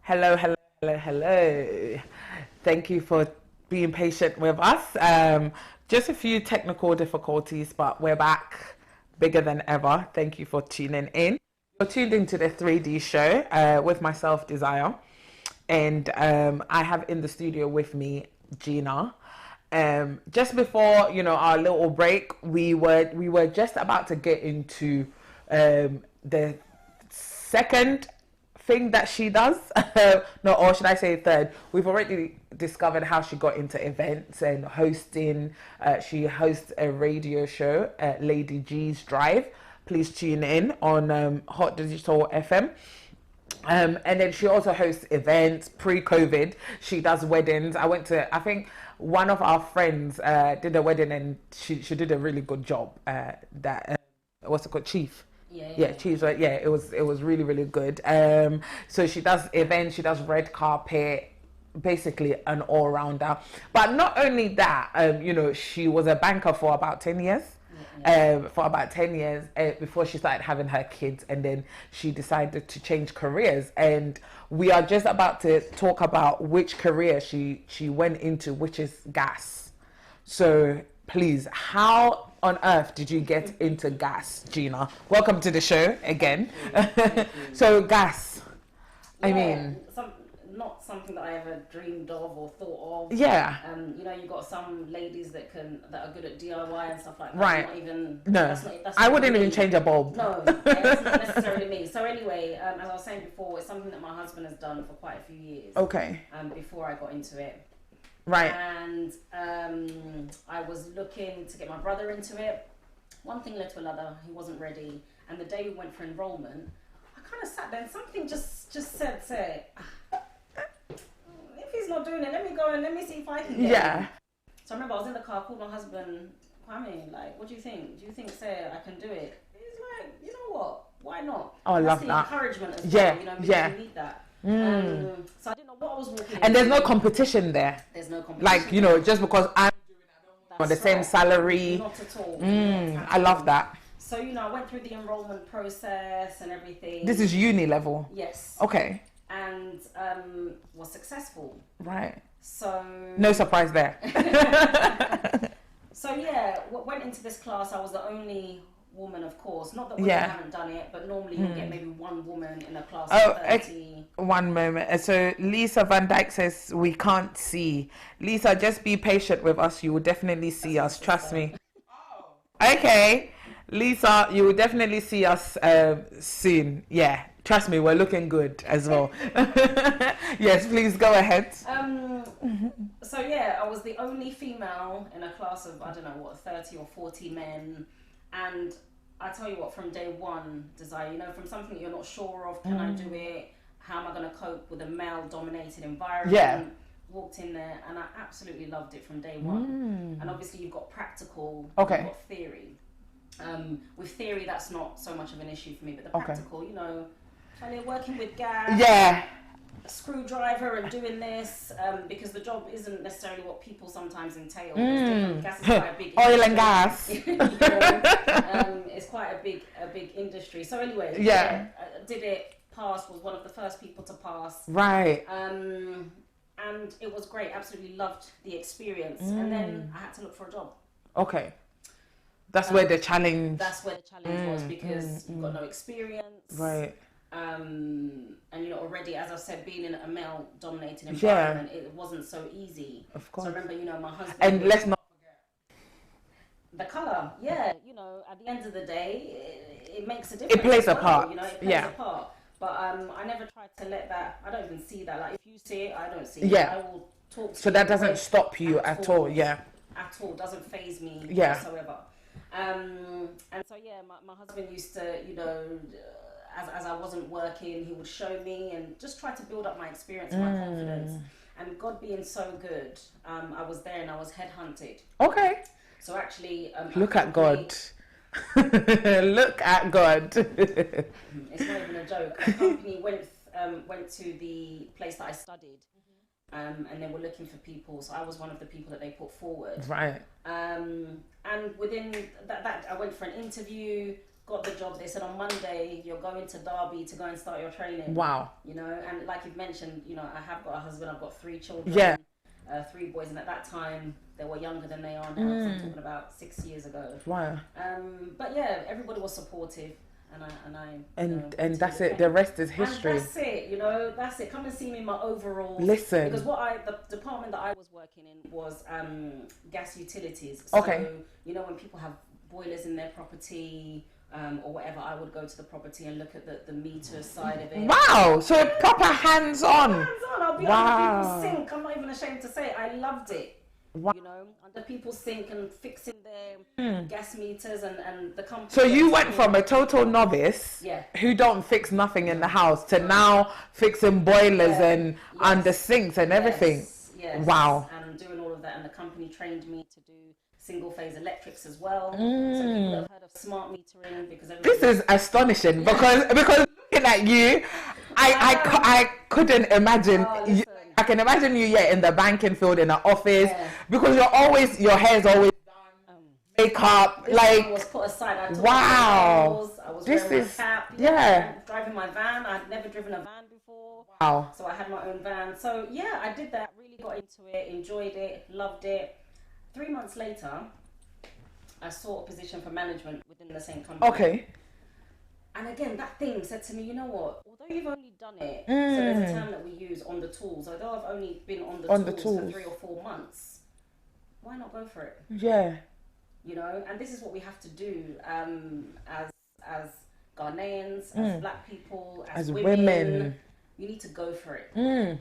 Hello, hello, hello, hello. Thank you for being patient with us. Just a few technical difficulties, but we're back bigger than ever. Thank you for tuning in. You're tuned into the 3D show with myself, Desire. And I have in the studio with me Gina. Just before our little break, we were just about to get into the second thing that she does. No, or should I say third? We've already discovered how she got into events and hosting. She hosts a radio show at Lady G's Drive. Please tune in on Hot Digital FM. And then she also hosts events pre-COVID. She does weddings. I think one of our friends did a wedding, and she did a really good job. What's it called? Chief. Yeah, Chief. Yeah, it was really, really good. So she does events. She does red carpet. Basically an all-rounder. But not only that, she was a banker for about 10 years. Before she started having her kids, and then she decided to change careers, and we are just about to talk about which career she went into, which is gas. So please, how on earth did you get into gas, Gina? Welcome to the show again. So gas, not something that I ever dreamed of or thought of. Yeah. You've got some ladies that are good at DIY and stuff like that. Right. Not even, no. That's I wouldn't me. even change a bulb. No, that's not necessarily me. So anyway, as I was saying before, it's something that my husband has done for quite a few years. Okay. Before I got into it. Right. And I was looking to get my brother into it. One thing led to another. He wasn't ready. And the day we went for enrollment, I kind of sat there and something just said, if he's not doing it, let me go and let me see if I can get him. So I remember I was in the car, called my husband, Kwame, like, what do you think? Do you think, say, I can do it? He's like, you know what? Why not? Oh, I love that. That's the encouragement as well, because you need that. So I didn't know what I was walking into. And there's no competition there. There's no competition. Like, just because I'm doing it, I don't want the same salary. Not at all. I love that. So, I went through the enrollment process and everything. This is uni level? Yes. Okay. And was successful. Right. So no surprise there. So went into this class. I was the only woman, of course. Not that women haven't done it, but normally you get maybe one woman in a class of 30. One moment. So Lisa Van Dyke says we can't see. Lisa, just be patient with us. You will definitely see us. Trust me. Okay. Lisa, you will definitely see us soon. Yeah. Trust me, we're looking good as well. Yes, please go ahead. So I was the only female in a class of, 30 or 40 men. And I tell you what, from day one, Desire, from something that you're not sure of, can I do it? How am I going to cope with a male-dominated environment? Yeah. Walked in there and I absolutely loved it from day one. And obviously you've got practical, okay. You've got theory. With theory, that's not so much of an issue for me, but the practical, working with gas, a screwdriver and doing this, because the job isn't necessarily what people sometimes entail. Gas is quite a big oil and gas. It's quite a big industry. So anyway, did it, passed, was one of the first people to pass. Right. And it was great. Absolutely loved the experience. And then I had to look for a job. Okay. That's where the challenge. That's where the challenge was, because you've got no experience. Right. And already, as I said, being in a male-dominated environment, it wasn't so easy. Of course. So I remember, my husband. And let's not forget the colour. Yeah, at the end of the day, it makes a difference. It plays a part. It plays a part. But I never tried to let that. I don't even see that. Like, if you see it, I don't see it. I will talk to you. So that doesn't stop you at all. Yeah. At all, doesn't faze me whatsoever. And so my husband used to, as I wasn't working, he would show me and just try to build up my experience and my confidence. And God being so good, I was there and I was headhunted. Okay. So actually, look at God. Look at God. It's not even a joke. A company went to the place that I studied. And they were looking for people, so I was one of the people that they put forward. Right. And within that I went for an interview, got the job. They said on Monday you're going to Derby to go and start your training. Wow. You know, and like you've mentioned, you know, I have got a husband. I've got 3 children. Yeah. 3 boys, and at that time they were younger than they are now. So I'm talking about 6 years ago. Wow. But yeah, everybody was supportive, and that's it. The rest is history. And that's it. You know, that's it. Come and see me in my overalls. Listen, because the department that I was working in was gas utilities. So, you know, when people have boilers in their property. Or whatever, I would go to the property and look at the meter side of it. Wow, so proper hands-on. Hands-on, I'll be under people's sink. I'm not even ashamed to say it. I loved it. Wow. You know, under people's sink and fixing their gas meters and the company. So you went from a total novice who don't fix nothing in the house to now fixing boilers and under sinks and everything. Yes. Wow. And doing all of that, and the company trained me to do single phase electrics as well. So people have heard of smart metering because this is astonishing because looking at you, I couldn't imagine. I can imagine you in the banking field in the office because your hair is always done, makeup like was put aside. I took I was wearing my cap. Driving my van. I'd never driven a van before. Wow. So I had my own van. So yeah, I did that. Really got into it. Enjoyed it. Loved it. 3 months later, I sought a position for management within the same company. Okay. And again, that thing said to me, you know what? Although you've only done it, so there's a term that we use, on the tools. Although I've only been on the tools for 3 or 4 months, why not go for it? Yeah. You know, and this is what we have to do as Ghanaians, as black people, as women. You need to go for it.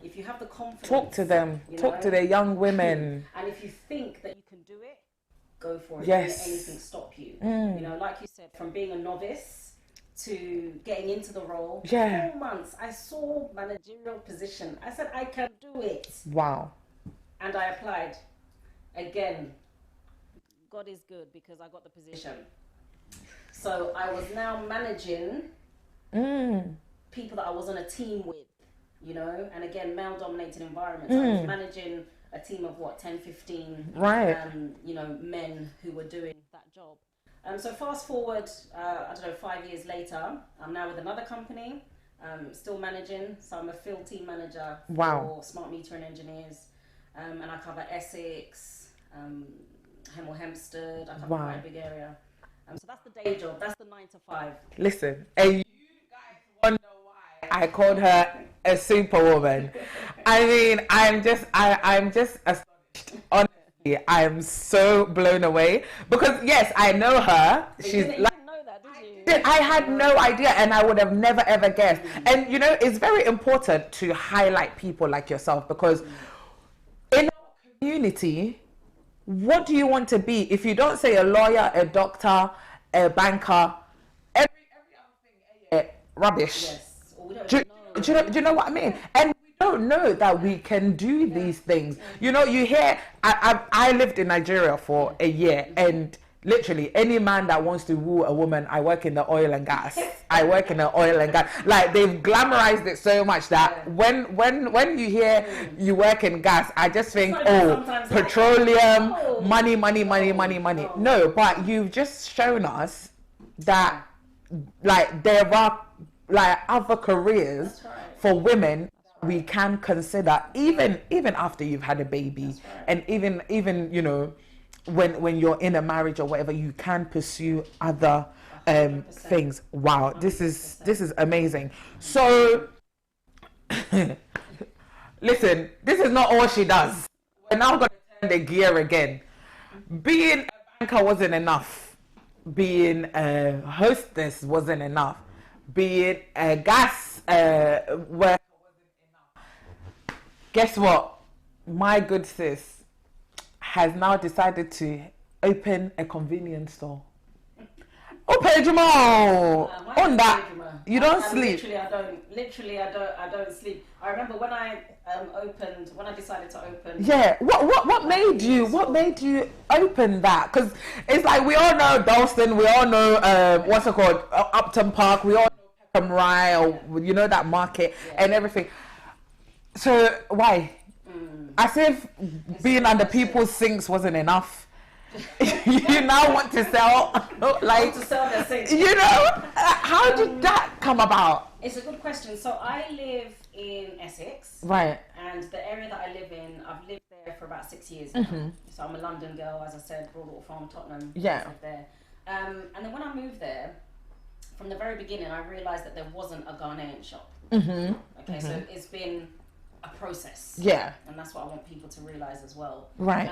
If you have the confidence. Talk to them. Talk to the young women. And if you think that you can do it, go for it. Yes. Don't let anything stop you. You know, like you said, from being a novice to getting into the role. 4 months, I saw managerial position. I said, I can do it. Wow. And I applied. Again, God is good because I got the position. So I was now managing people that I was on a team with, you know, and again, male-dominated environments. I was managing a team of 10, 15, you know, men who were doing that job. So fast forward, I don't know, 5 years later, I'm now with another company, still managing. So I'm a field team manager for smart metering engineers, and I cover Essex, Hemel Hempstead. I cover quite a big area. So that's the day job. That's the 9 to 5. Listen, and you guys wonder why I called her a superwoman. I mean, I'm just astonished. Honestly, I'm so blown away because yes, I know her. She's like. I had no idea, and I would have never ever guessed. And you know, it's very important to highlight people like yourself because in our community, what do you want to be? If you don't say a lawyer, a doctor, a banker, every other thing, rubbish. Yes. Do you know what I mean? And we don't know that we can do these things. You know, you hear. I lived in Nigeria for a year, and literally any man that wants to woo a woman, I work in the oil and gas. I work in the oil and gas. Like they've glamorized it so much that when you hear you work in gas, I just think, petroleum, money. No, but you've just shown us that like there are like other careers for women we can consider even after you've had a baby, and even you know. When you're in a marriage or whatever, you can pursue other things. Wow, this is amazing. So, listen, this is not all she does. We're now going to turn the gear again. Being a banker wasn't enough. Being a hostess wasn't enough. Being a gas worker wasn't enough. Guess what? My good sis has now decided to open a convenience store. Open Jamal! On that, you don't sleep. Literally, I don't sleep. I remember when I decided to open. Yeah, what made you open that? Because it's like we all know Dalston, we all know what's it called, Upton Park, we all know Peckham Rye, or you know that market and everything. So why? As if being under people's sinks wasn't enough. you now want to sell, like, to sell their things. you know, how did that come about? It's a good question. So I live in Essex. Right. And the area that I live in, I've lived there for about 6 years now. So I'm a London girl, as I said, Broadwater Farm, Tottenham. Yeah. I lived there. And then when I moved there, from the very beginning, I realised that there wasn't a Ghanaian shop. Okay, so it's been a process. Yeah. And that's what I want people to realise as well. Right.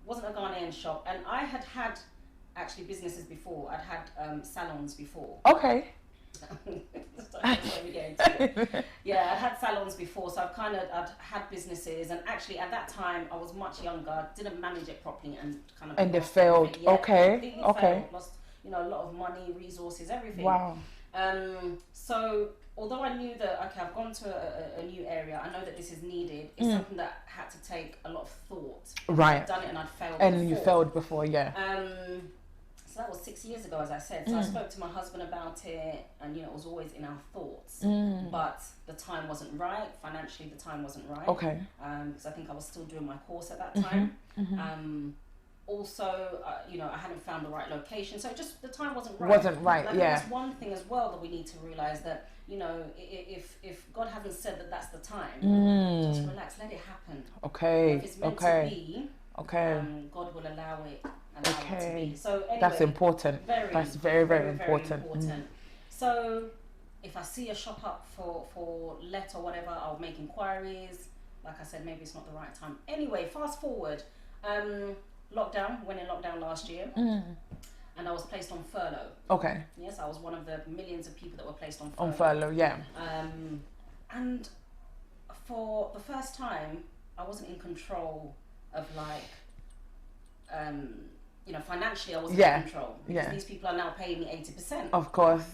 Wasn't a Ghanaian shop. And I had actually businesses before. I'd had salons before. Okay. Yeah, I'd had salons before, so I'd had businesses, and actually at that time I was much younger, didn't manage it properly, and kind of it failed. Yeah, Okay. Failed, lost, a lot of money, resources, everything. Wow. So although I knew that I've gone to a new area, I know that this is needed. It's something that had to take a lot of thought. Right. I'd done it and I'd failed. And you failed before, yeah. So that was 6 years ago, as I said. So I spoke to my husband about it, and it was always in our thoughts. But the time wasn't right. Financially, the time wasn't right. Okay. Because I think I was still doing my course at that time. Also, I hadn't found the right location, so just the time wasn't right. Wasn't right, yeah. That's one thing as well that we need to realise, that if God hasn't said that that's the time, just relax, let it happen. Okay. If it's meant to be, God will allow it. Okay. To be. So anyway, that's important. That's very, very important. So if I see a shop up for let or whatever, I'll make inquiries. Like I said, maybe it's not the right time. Anyway, fast forward. Lockdown, went in lockdown last year, and I was placed on furlough. Okay. Yes, I was one of the millions of people that were placed on furlough. On furlough, yeah. And for the first time, I wasn't in control of, like, financially, I wasn't in control. Because these people are now paying me 80%. Of course.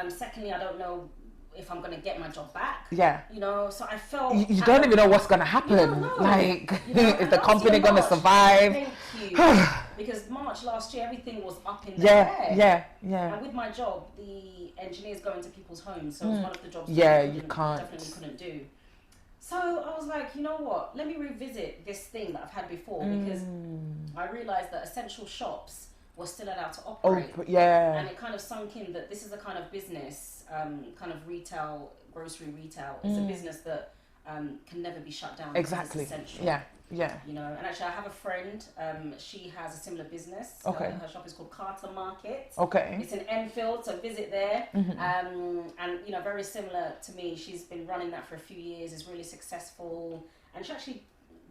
Secondly, I don't know if I'm going to get my job back. Yeah. So I felt... You don't even know what's going to happen. No. Like, is the company going to survive? Thank you. Because March last year, everything was up in the air. Yeah. And with my job, the engineers go into people's homes. So it was one of the jobs definitely couldn't do. So I was like, you know what? Let me revisit this thing that I've had before, because I realised that essential shops were still allowed to operate. And it kind of sunk in that this is a kind of business, kind of retail, grocery retail. It's a business that can never be shut down. Exactly. It's essential. Yeah. And actually I have a friend, she has a similar business. Okay. Her shop is called Carter Market. Okay. It's in Enfield, so visit there. And very similar to me, she's been running that for a few years, is really successful. And she actually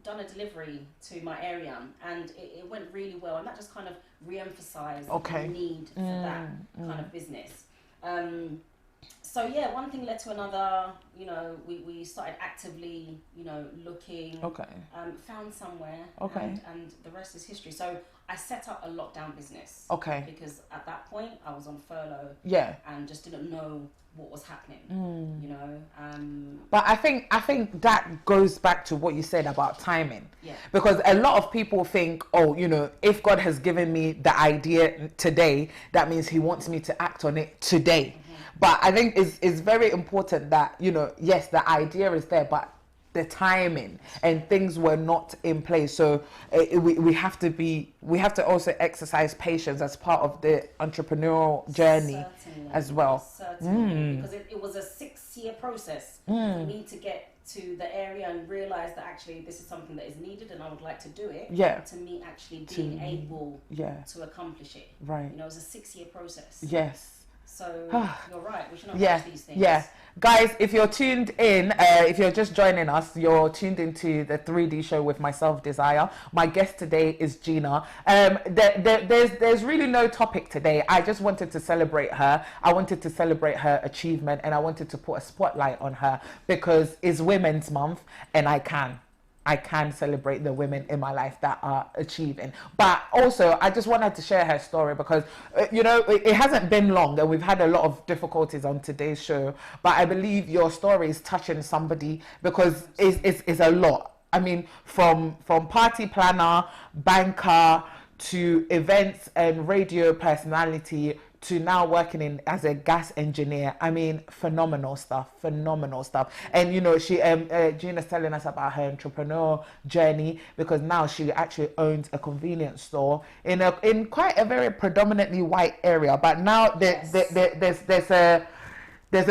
done a delivery to my area, and it went really well, and that just kind of re-emphasized the need for that kind of business. So yeah, one thing led to another. We started actively, looking. Okay. Found somewhere. Okay. And the rest is history. So I set up a lockdown business. Okay. Because at that point I was on furlough. Yeah. And just didn't know what was happening. But I think that goes back to what you said about timing. Yeah. Because a lot of people think, if God has given me the idea today, that means He wants me to act on it today. But I think it's very important that, yes, the idea is there, but the timing and things were not in place. So we have to also exercise patience as part of the entrepreneurial journey. Certainly, as well. Certainly, because it was a 6-year process for me to get to the area and realize that actually this is something that is needed and I would like to do it. Yeah. To me actually being able to accomplish it. Right. It was a 6-year process. Yes. So you're right, we should not rush these things. Yeah. Guys, if you're tuned in, if you're just joining us, you're tuned into the 3D show with myself, Desire. My guest today is Gina. There's really no topic today. I just wanted to celebrate her. I wanted to celebrate her achievement, and I wanted to put a spotlight on her because it's Women's Month, and I can celebrate the women in my life that are achieving. But also, I just wanted to share her story because, it hasn't been long and we've had a lot of difficulties on today's show. But I believe your story is touching somebody because it's a lot. I mean, from party planner, banker, to events and radio personality, to now working as a gas engineer. I mean, phenomenal stuff. And, you know, she, Gina's telling us about her entrepreneur journey, because now she actually owns a convenience store in quite a very predominantly white area. But now there's a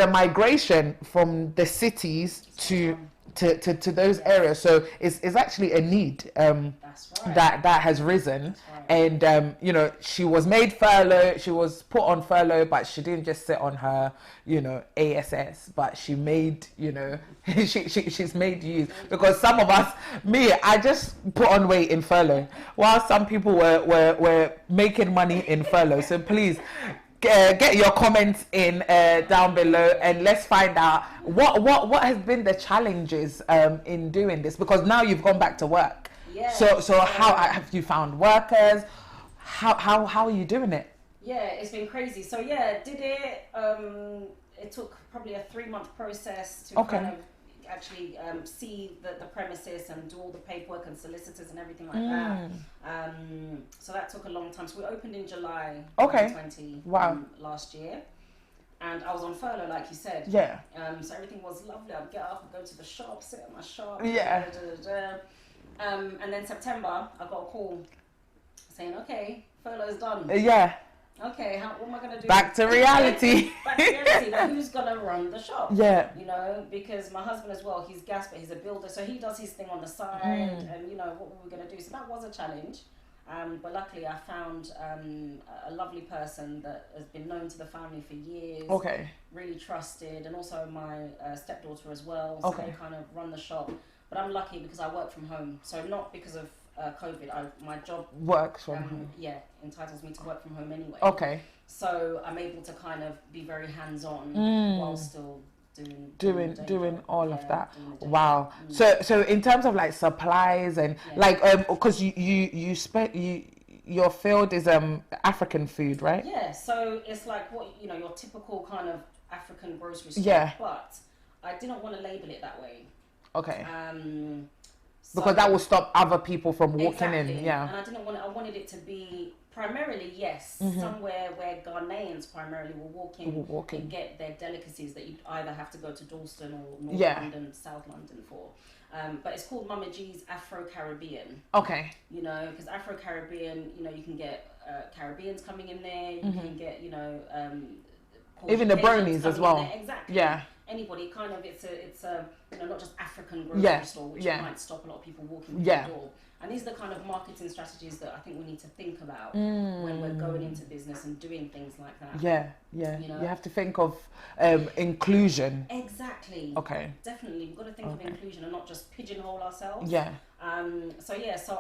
migration from the cities to those areas, so it's actually a need that has risen. And you know, she was made furlough, she was put on furlough, but she didn't just sit on her, you know, ASS, but she made, you know, she's made use, because some of us, I just put on weight in furlough, while some people were making money in furlough. So please get your comments in down below, and let's find out what has been the challenges in doing this, because now you've gone back to work. So how have you found workers? How are you doing it? Yeah, it's been crazy. So yeah, did it. It took probably a 3-month process to kind of actually see the premises and do all the paperwork and solicitors and everything like that. So that took a long time. So we opened in July 2020 last year. And I was on furlough, like you said. Yeah. So everything was lovely. I'd get up, go to the shop, sit at my shop. Yeah. And then September, I got a call saying, okay, furlough's done. Yeah. Okay, what am I going to do? Back to reality. Back to reality. Like, who's going to run the shop? Yeah. You know, because my husband as well, he's gas, but he's a builder. So he does his thing on the side. And, you know, what were we going to do? So that was a challenge. But luckily I found a lovely person that has been known to the family for years. Okay. Really trusted. And also my stepdaughter as well. So they kind of run the shop. But I'm lucky because I work from home. So not because of COVID. My job works from home. Yeah, entitles me to work from home anyway. Okay. So I'm able to kind of be very hands-on while still doing all of that. Wow. So in terms of like supplies and like because your field is African food, right? Yeah. So it's like your typical kind of African grocery store. Yeah. But I didn't want to label it that way. Okay. Because that will stop other people from walking in. Yeah. And I wanted it to be primarily, somewhere where Ghanaians primarily will walk in and get their delicacies that you either have to go to Dalston or North London, South London for. But it's called Mama G's Afro-Caribbean. Okay. You know, because Afro-Caribbean, you can get Caribbeans coming in there, you can get, even the brownies as well. Exactly. Yeah. Anybody, kind of, it's a not just African grocery store, which might stop a lot of people walking through the door. And these are the kind of marketing strategies that I think we need to think about when we're going into business and doing things like that. Yeah. You have to think of inclusion. Exactly. Okay. Definitely, we've got to think of inclusion and not just pigeonhole ourselves. Yeah. So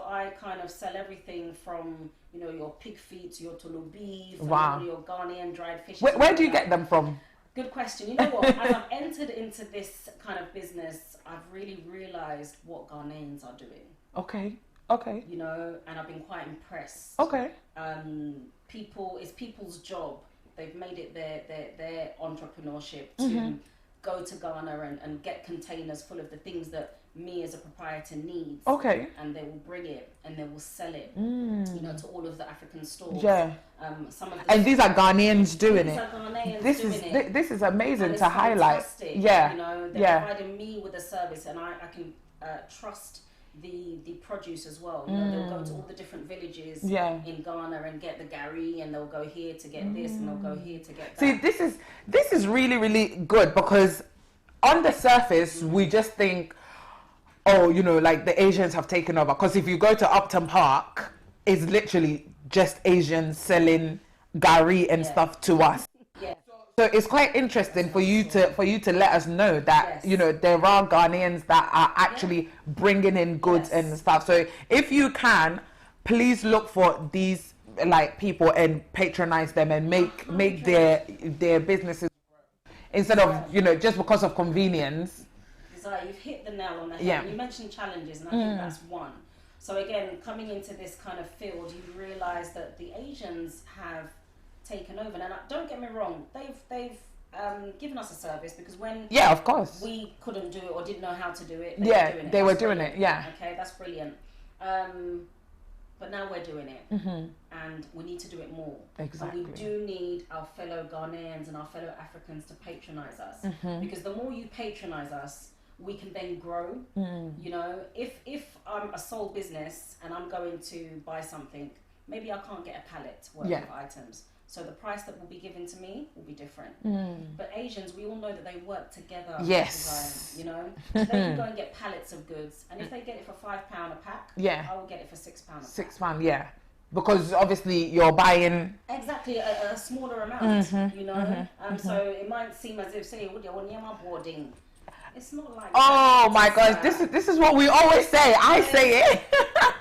I kind of sell everything from your pig feet to your tolo beef, your Ghanaian dried fish. Where do you get them from? Good question. You know what? As I've entered into this kind of business, I've really realised what Ghanaians are doing. Okay. And I've been quite impressed. Okay. It's people's job. They've made it their entrepreneurship to go to Ghana and get containers full of the things that me as a proprietor needs. Okay. And they will bring it and they will sell it, to all of the African stores. Yeah. And these are Ghanaians doing it. This is amazing to highlight. Fantastic. Yeah. They're providing me with a service, and I can trust the produce as well. They'll go to all the different villages in Ghana and get the gari, and they'll go here to get this, and they'll go here to get that. See, this is really, really good, because on the surface we just think, like the Asians have taken over. Because if you go to Upton Park, it's literally just Asians selling gari and stuff to us. Yeah. So it's quite interesting for you to let us know that there are Ghanaians that are actually bringing in goods and stuff. So if you can, please look for these like people and patronize them and make their businesses instead of just because of convenience. You've hit the nail on the head. Yeah. You mentioned challenges, and I think that's one. So again, coming into this kind of field, you realise that the Asians have taken over. And don't get me wrong, they've given us a service, because when of course we couldn't do it or didn't know how to do it, they were doing it. Yeah. Okay, that's brilliant. But now we're doing it, and we need to do it more. Exactly. And we do need our fellow Ghanaians and our fellow Africans to patronize us, because the more you patronize us, we can then grow. You know, if I'm a sole business and I'm going to buy something, maybe I can't get a pallet worth of items. So the price that will be given to me will be different. But Asians, we all know that they work together. Yes. You know, so they can go and get pallets of goods, and if they get it for £5 a pack, I will get it for £6 a pack. £6, yeah. Because obviously you're buying exactly a smaller amount, you know. So it might seem as if, say, boarding. It's not like oh that. My gosh, this is what we always say. I say it.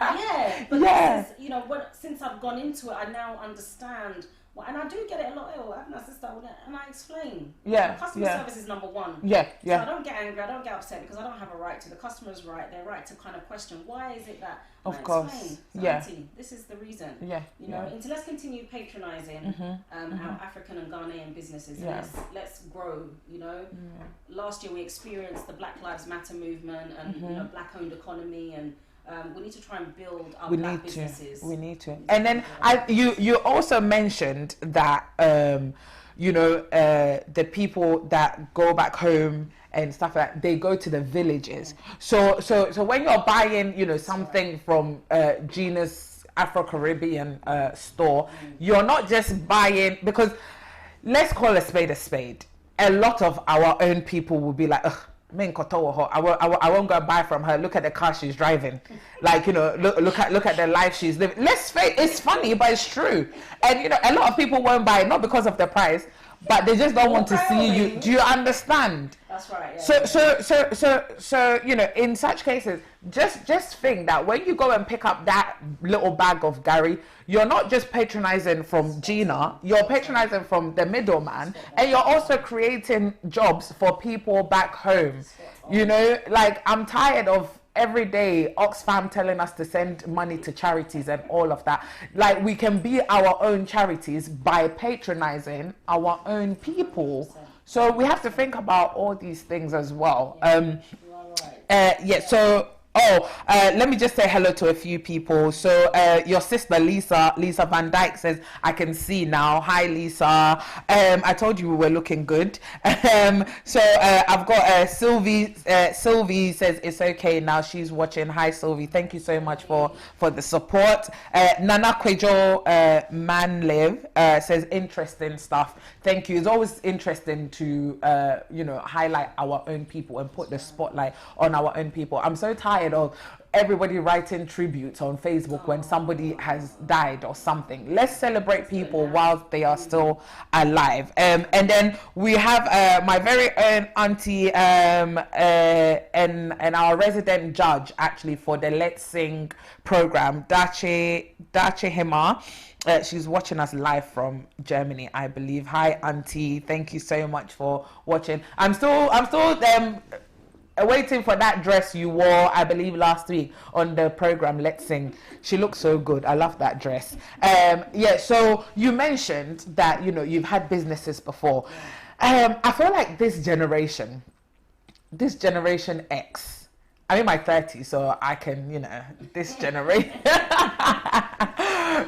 Yeah, but this is, you know, since I've gone into it, I now understand. And I do get it a lot. I have my sister, and I explain. Customer service is number one. So I don't get angry. I don't get upset because I don't have a right to. The customer's right. They're right to kind of question why is it that. Of course. Explain. So Auntie, this is the reason. You know. And so let's continue patronising our African and Ghanaian businesses. And let's grow. You know. Last year we experienced the Black Lives Matter movement and you know, black-owned economy and. We need to try and build our black businesses. We need to. And then you also mentioned that you know the people that go back home and stuff like that, they go to the villages. So when you're buying, you know, something from Gina's Afro-Caribbean store, you're not just buying, because let's call a spade a spade. A lot of our own people will be like, ugh, I won't go and buy from her. Look at the car she's driving. Like, you know, look at the life she's living. Let's face it, it's funny, but it's true. And, you know, a lot of people won't buy it, not because of the price, but they just don't want to see you. Do you understand? That's right. So you know, in such cases, just think that when you go and pick up that little bag of Gary, you're not just patronizing from Gina, you're patronizing from the middleman, and you're also creating jobs for people back home. You know, like, I'm tired of every day Oxfam telling us to send money to charities and all of that. Like, we can be our own charities by patronizing our own people. So we have to think about all these things as well. Let me just say hello to a few people. So your sister Lisa Van Dyke says, I can see now. Hi Lisa. I told you we were looking good. So I've got Sylvie. Sylvie says it's okay now. She's watching. Hi Sylvie. Thank you so much for the support. Nana Kwejo Manlive says interesting stuff. Thank you. It's always interesting to you know, highlight our own people and put the spotlight on our own people. I'm so tired of everybody writing tributes on Facebook when somebody has died or something. Let's celebrate people whilst they are still alive. And then we have my very own auntie and our resident judge actually for the Let's Sing program, Dache Hima. She's watching us live from Germany, I believe. Hi auntie, thank you so much for watching. I'm still waiting for that dress you wore, I believe, last week on the program Let's Sing. She looks so good. I love that dress. So you mentioned that, you know, you've had businesses before. I feel like this generation X, I'm in my 30s, so I can, you know, this generation.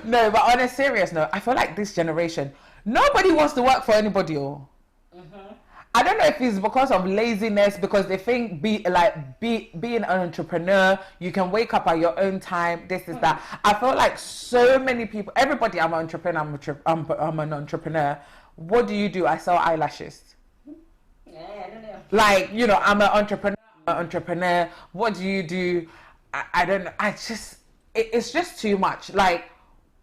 No, but on a serious note, I feel like this generation, nobody wants to work for anybody. I don't know if it's because of laziness, because they think being an entrepreneur, you can wake up at your own time, this is that. I feel like so many people, everybody, I'm an entrepreneur, I'm an entrepreneur. What do? I sell eyelashes. Yeah, I don't know. Like, you know, I'm an entrepreneur. What do you do? I don't know. It's just too much. Like,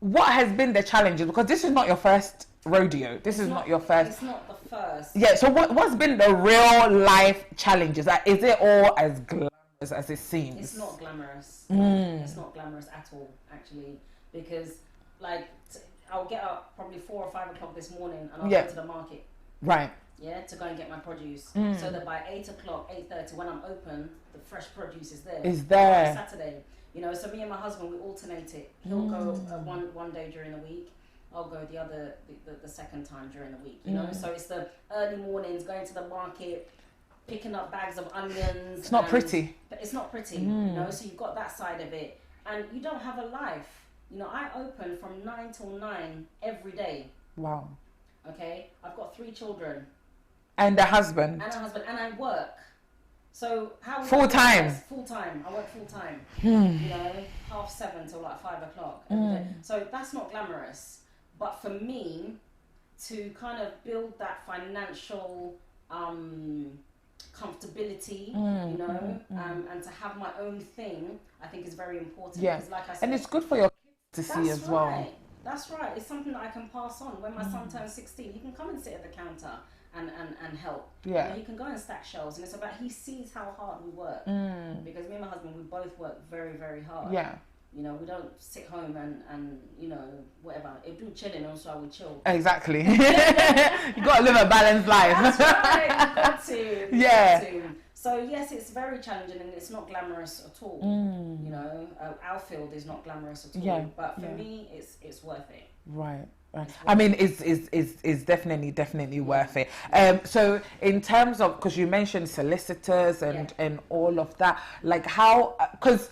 what has been the challenges? Because this is not your first rodeo. It's not your first. It's not the first. Yeah. So what's been the real life challenges? Like, is it all as glamorous as it seems? It's not glamorous. It's not glamorous at all, actually, because like I'll get up probably 4 or 5 o'clock this morning and I'll go to the market. Right. Yeah, to go and get my produce. So that by 8 o'clock, 8:30, when I'm open, the fresh produce is there. Is there. Saturday. You know, so me and my husband, we alternate it. He'll go one day during the week. I'll go the second time during the week. You know, so it's the early mornings, going to the market, picking up bags of onions. It's not pretty. But it's not pretty, you know, so you've got that side of it. And you don't have a life. You know, I open from 9 till 9 every day. Wow. Okay, I've got 3 children. And a husband. And I work. So how full time? Full time. I work full time. You know, 7:30 till like 5 o'clock every day. So that's not glamorous. But for me, to kind of build that financial comfortability, you know, and to have my own thing, I think is very important. Yeah. Because like I said, and it's good for your kids to see as well. That's right. It's something that I can pass on. When my son turns 16, he can come and sit at the counter and help. Yeah. You know, he can go and stack shelves, and it's about, he sees how hard we work. Because me and my husband, we both work very, very hard. Yeah. You know, we don't sit home and you know, whatever. If do chilling, also I will chill. Exactly. You got to live a balanced life. That's right. You got to. Yeah. Got to. So yes, it's very challenging and it's not glamorous at all. You know, our field is not glamorous at all. Yeah. But for me, it's worth it. Right. I mean, it's definitely worth it. So in terms of, because you mentioned solicitors and all of that, like how, because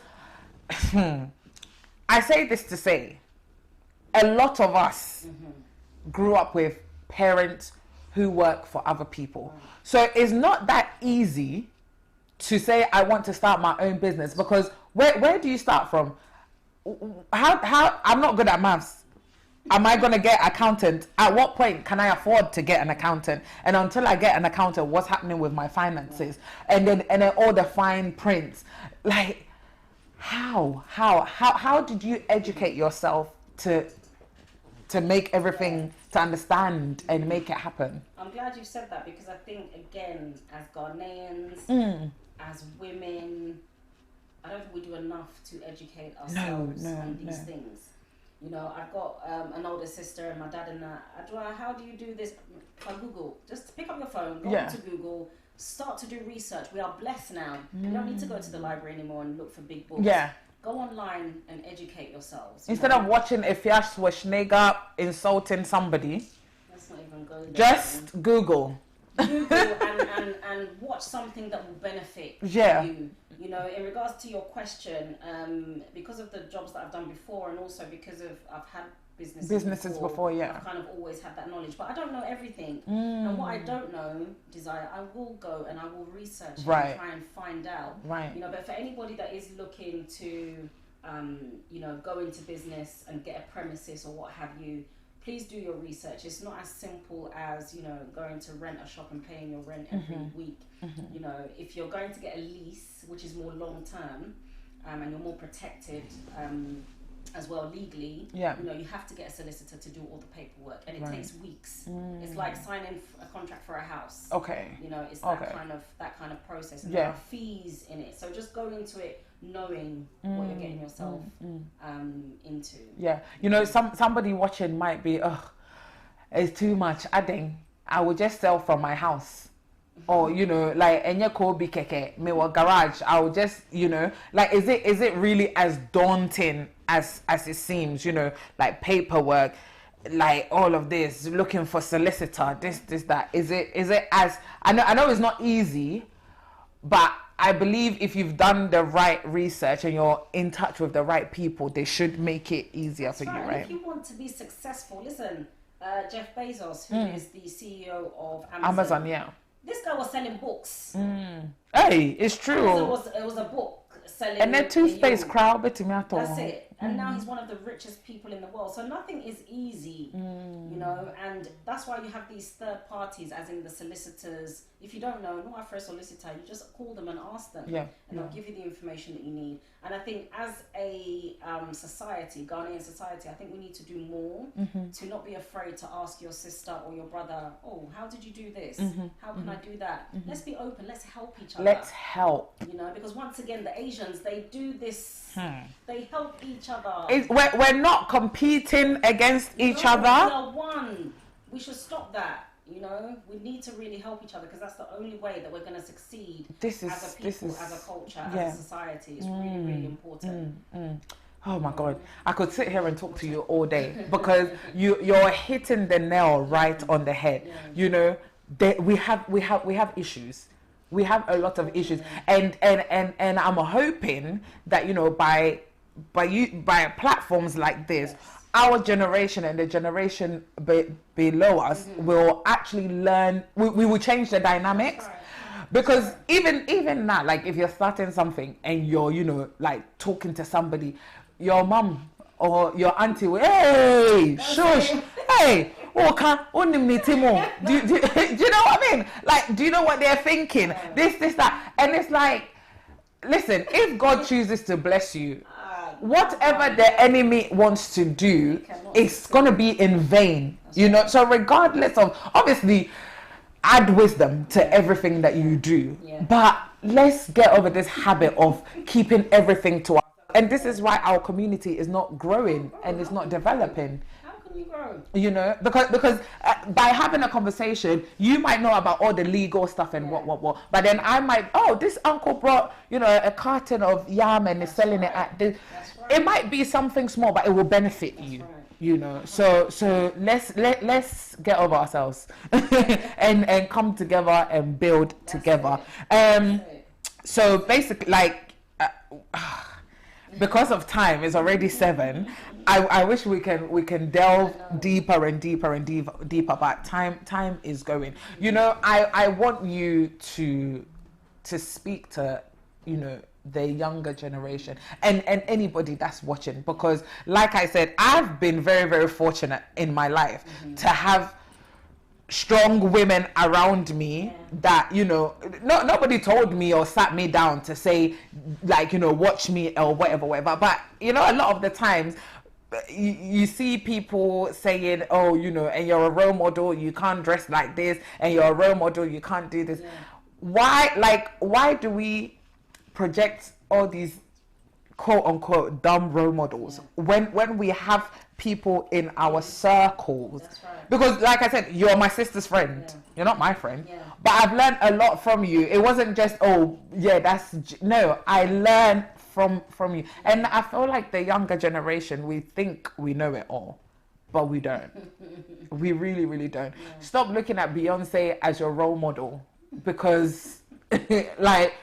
I say this to say, a lot of us grew up with parents who work for other people. So it's not that easy to say I want to start my own business, because where do you start from? How I'm not good at maths. Am I going to get an accountant? At what point can I afford to get an accountant? And until I get an accountant, what's happening with my finances? And then all the fine prints. Like, how did you educate yourself to make everything, to understand and make it happen? I'm glad you said that, because I think, again, as Ghanaians, as women, I don't think we do enough to educate ourselves on these things. You know, I've got an older sister and my dad and that. Adwa, how do you do this? By Google. Just pick up your phone, go to Google, start to do research. We are blessed now. You don't need to go to the library anymore and look for big books. Yeah. Go online and educate yourselves. Instead of watching a Fiash Schwarzenegger insulting somebody, let's not even go there. Just Google. and watch something that will benefit you. You know, in regards to your question, because of the jobs that I've done before, and also because of I've had businesses before, I've kind of always had that knowledge, but I don't know everything. And what I don't know, Desire, I will go and I will research and try and find out. You know, but for anybody that is looking to, you know, go into business and get a premises or what have you, please do your research. It's not as simple as, you know, going to rent a shop and paying your rent every week. You know, if you're going to get a lease, which is more long term, and you're more protected as well legally, you know, you have to get a solicitor to do all the paperwork, and it takes weeks. It's like signing a contract for a house. You know, it's that kind of process, and there are fees in it. So just go into it knowing what you're getting yourself into. You know, somebody watching might be, it's too much. I will just sell from my house. Or, you know, like, enye ko bi keke, me wa garage. I will just, you know, like, is it really as daunting as it seems? You know, like paperwork, like all of this, looking for solicitor, this, that. Is it as, I know it's not easy, but I believe if you've done the right research and you're in touch with the right people, they should make it easier for you, right? If you want to be successful, listen, Jeff Bezos, who is the CEO of Amazon, this guy was selling books. Hey, it's true. It was a book selling. And then toothpaste crowd, that's it. And now he's one of the richest people in the world. So nothing is easy, you know. And that's why you have these third parties, as in the solicitors. If you don't know, not for a solicitor, you just call them and ask them, and they'll give you the information that you need. And I think as a society, Ghanaian society, I think we need to do more to not be afraid to ask your sister or your brother, oh, how did you do this? How can I do that? Let's be open. Let's help each other. Let's help. You know, because once again, the Asians, they do this. They help each other. We're not competing against each other. We are one. We should stop that. You know, we need to really help each other, because that's the only way that we're going to succeed as a people, as a culture, as a society. It's really, really important. Oh my God, I could sit here and talk to you all day, because you're hitting the nail right on the head. You know, we have issues. We have a lot of issues, and I'm hoping that, you know, by by platforms like this, our generation and the generation below us will actually learn. We will change the dynamics. Because even now, like if you're starting something and you're, you know, like talking to somebody, your mom or your auntie will, hey, shush, hey, okay, only me Timo. Do you know what I mean? Like, do you know what they're thinking? This, that. And it's like, listen, if God chooses to bless you, whatever the enemy wants to do, it's going to be in vain, you know? So regardless of, obviously, add wisdom to everything that you do, but let's get over this habit of keeping everything to us. And this is why our community is not growing and it's not developing. How can you grow? You know, because by having a conversation, you might know about all the legal stuff and what. But then I might, this uncle brought, you know, a carton of yam and is selling it at this. It might be something small, but it will benefit you. You know, so let's get over ourselves and come together and build together. So basically, like, because of time, it's already 7. I wish we can delve deeper and deeper, but time is going. You know, I want you to speak to, you know, the younger generation and anybody that's watching, because like I said, I've been very, very fortunate in my life to have strong women around me that, you know, nobody told me or sat me down to say, like, you know, watch me or whatever, but you know, a lot of the times you see people saying, oh, you know, and you're a role model, you can't dress like this, and you're a role model, you can't do this. Why do we project all these quote unquote dumb role models when we have people in our circles? Because like I said, you're my sister's friend, you're not my friend, but I've learned a lot from you. It wasn't just no, I learned from you. And I feel like the younger generation, we think we know it all, but we don't. We really, really don't. Stop looking at Beyonce as your role model, because like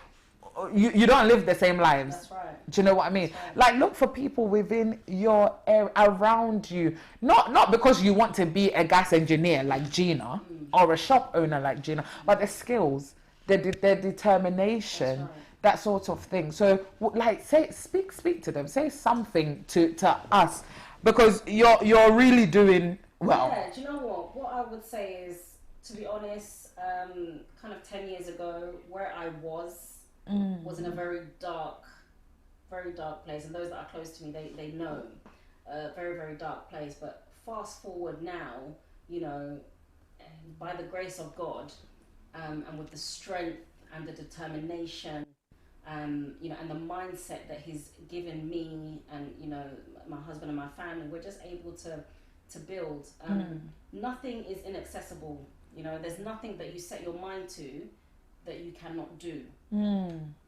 you don't live the same lives. That's right. Do you know what I mean? Like, look for people within your area, around you. Not because you want to be a gas engineer like Gina or a shop owner like Gina, but the skills, the determination, that sort of thing. So, like, speak to them. Say something to us, because you're really doing well. Yeah. Do you know what? What I would say is, to be honest, kind of 10 years ago, where I was in a very dark place, and those that are close to me, they know, very, very dark place. But fast forward now, you know, by the grace of God, and with the strength and the determination, you know, and the mindset that He's given me, and, you know, my husband and my family, we're just able to build. Nothing is inaccessible. You know, there's nothing that you set your mind to that you cannot do.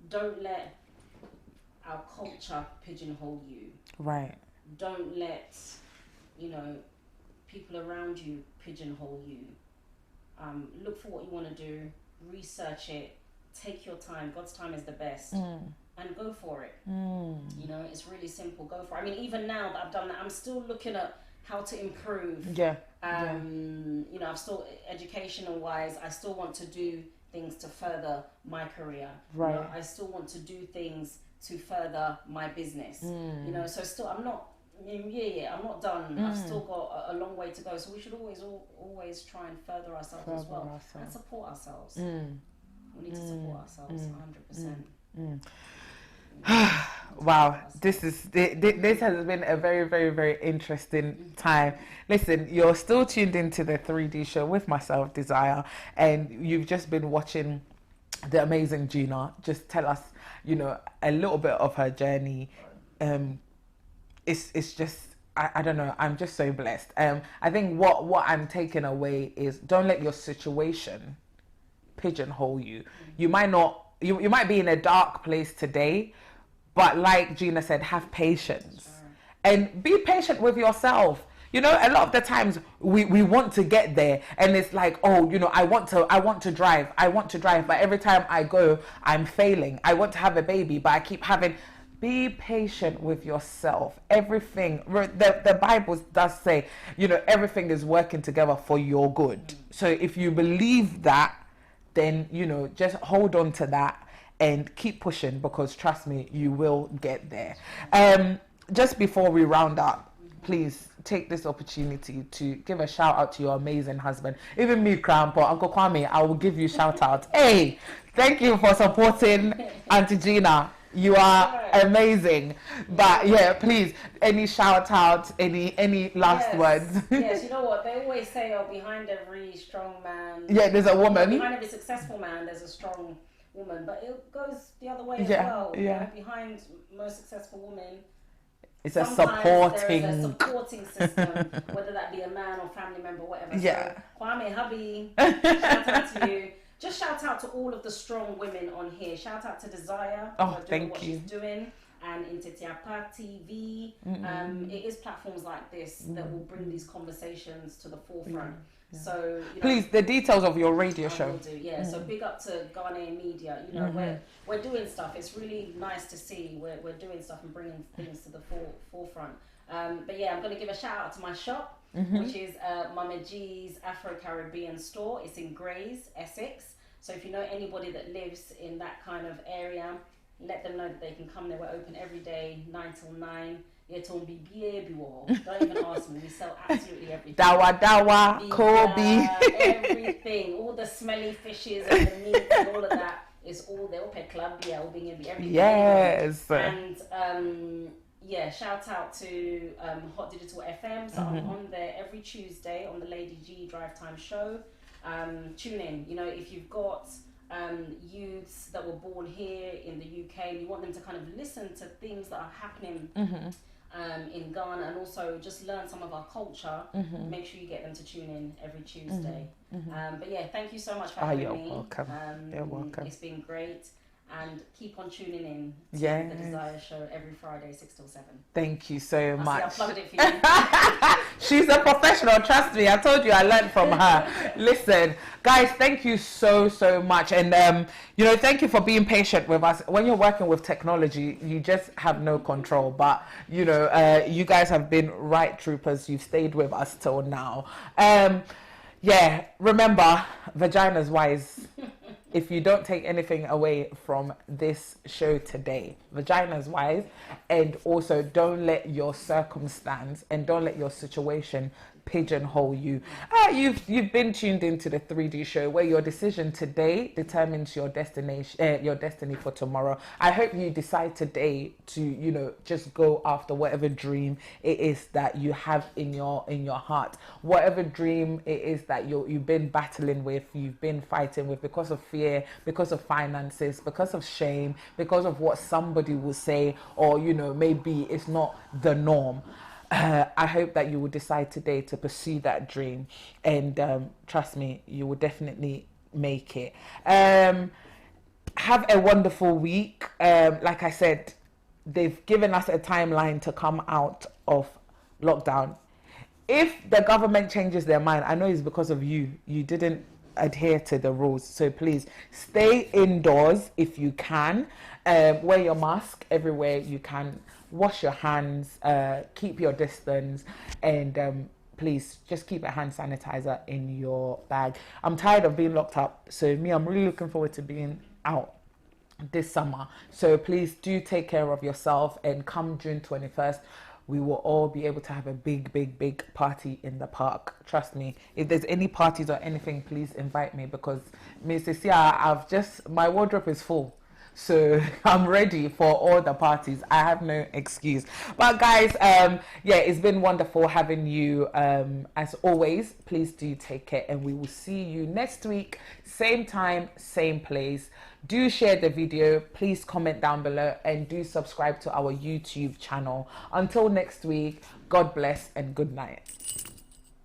Don't let our culture pigeonhole you. Right. Don't let, you know, people around you pigeonhole you. Look for what you want to do, research it, take your time. God's time is the best. And go for it. You know, it's really simple. Go for it. I mean, even now that I've done that, I'm still looking at how to improve. You know, I've still, educational wise, I still want to do things to further my career. Right. You know, I still want to do things to further my business. You know, so still, I'm not done. I've still got a long way to go. So we should always try and further ourselves as well, and support ourselves. We need to support ourselves 100%. Wow, this has been a very, very, very interesting time. Listen, you're still tuned into the 3D show with myself, Desire, and you've just been watching the amazing Gina just tell us, you know, a little bit of her journey. It's just, I don't know, I'm just so blessed. I think what I'm taking away is, don't let your situation pigeonhole you. You might not, you might be in a dark place today, but like Gina said, have patience and be patient with yourself. You know, a lot of the times we want to get there, and it's like, oh, you know, I want to drive, but every time I go, I'm failing. I want to have a baby, but I keep having. be patient with yourself. Everything, the Bible does say, you know, everything is working together for your good. So if you believe that, then, you know, just hold on to that and keep pushing, because trust me, you will get there. Just before we round up, please take this opportunity to give a shout out to your amazing husband. Even me, Grandpa, Uncle Kwame, I will give you shout out. Hey, thank you for supporting Auntie Gina. You are amazing. But yeah, please, any shout out, any last words? Yes, you know what? They always say, oh, behind every strong man. Yeah, there's a woman. Behind every successful man, there's a strong woman. But it goes the other way as well. Yeah. You know, behind most successful women, it's a supporting. There's a supporting system, whether that be a man or family member, whatever. Yeah. So, Kwame, hubby, shout out to you. Just shout out to all of the strong women on here. Shout out to Desire for doing what she's doing, and Intetiapa TV. It is platforms like this that will bring these conversations to the forefront. Yeah. So, you know, please, the details of your radio show. Will do, yeah. So big up to Ghanaian media. You know, we're doing stuff. It's really nice to see we're doing stuff and bringing things to the forefront. But yeah, I'm going to give a shout out to my shop, which is Mama G's Afro-Caribbean store. It's in Grays, Essex. So if you know anybody that lives in that kind of area, let them know that they can come there. We're open every day, 9 till 9. Don't even ask me. We sell absolutely everything. Dawa, Kobe. Everything. All the smelly fishes and the meat and all of that is all there. Open club, all being everything. Yes. And yeah, shout out to Hot Digital FM. So I'm on there every Tuesday on the Lady G Drive Time show. Tune in. You know, if you've got youths that were born here in the UK and you want them to kind of listen to things that are happening in Ghana, and also just learn some of our culture, make sure you get them to tune in every Tuesday. But yeah, thank you so much for having me. Welcome. You're welcome. It's been great. And keep on tuning in to the Desire Show every Friday, 6 till 7. Thank you so much. I plugged it for you. She's a professional, trust me. I told you I learned from her. Listen, guys, thank you so much. And, you know, thank you for being patient with us. When you're working with technology, you just have no control. But, you know, you guys have been right troopers. You've stayed with us till now. Yeah, remember, vagina's wise. If you don't take anything away from this show today, vagina's wise, and also don't let your circumstance and don't let your situation pigeonhole you. You've been tuned into the 3D show, where your decision today determines your destination, your destiny for tomorrow. I hope you decide today to, you know, just go after whatever dream it is that you have in your heart, whatever dream it is that you've been battling with, you've been fighting with, because of fear, because of finances, because of shame, because of what somebody will say, or, you know, maybe it's not the norm. I hope that you will decide today to pursue that dream, and trust me, you will definitely make it. Have a wonderful week. Like I said, they've given us a timeline to come out of lockdown. If the government changes their mind, I know it's because of you. You didn't adhere to the rules, so please stay indoors if you can. Wear your mask everywhere you can. Wash your hands, keep your distance, and please just keep a hand sanitizer in your bag. I'm tired of being locked up, so I'm really looking forward to being out this summer. So please do take care of yourself, and come June 21st, we will all be able to have a big party in the park. Trust me, if there's any parties or anything, please invite me, because my wardrobe is full. So I'm ready for all the parties. I have no excuse. But guys, yeah, it's been wonderful having you. As always, please do take care, and we will see you next week. Same time, same place. Do share the video. Please comment down below, and do subscribe to our YouTube channel. Until next week, God bless and good night.